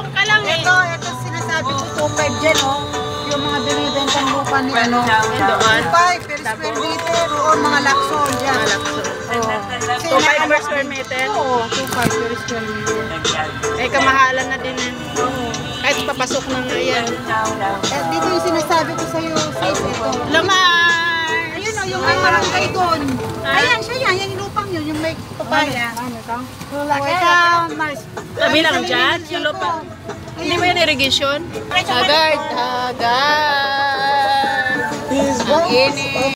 Tanong ka lang eh. Ito sinasabi ko, 2.5 dyan, oh. Yung mga binibentang lupa ni ano. Doon. 2.5 per square meter o mga lakson dyan. Mga lakso. Oh. 2.5 per square meter? Oo, 2.5 per square meter. Eh, kamahalan na din eh. Kahit papasok na nga yan. Dito yung sinasabi ko sa'yo, sis, ito. Lamay! Ayun o, yung may barangay doon. Ayan, siya yan, yung lupang yun, yung may papaya. Ano ito? Tabi lang dyan, yung lupa. Hindi mo yan irrigation? Agad, agad. Ang init.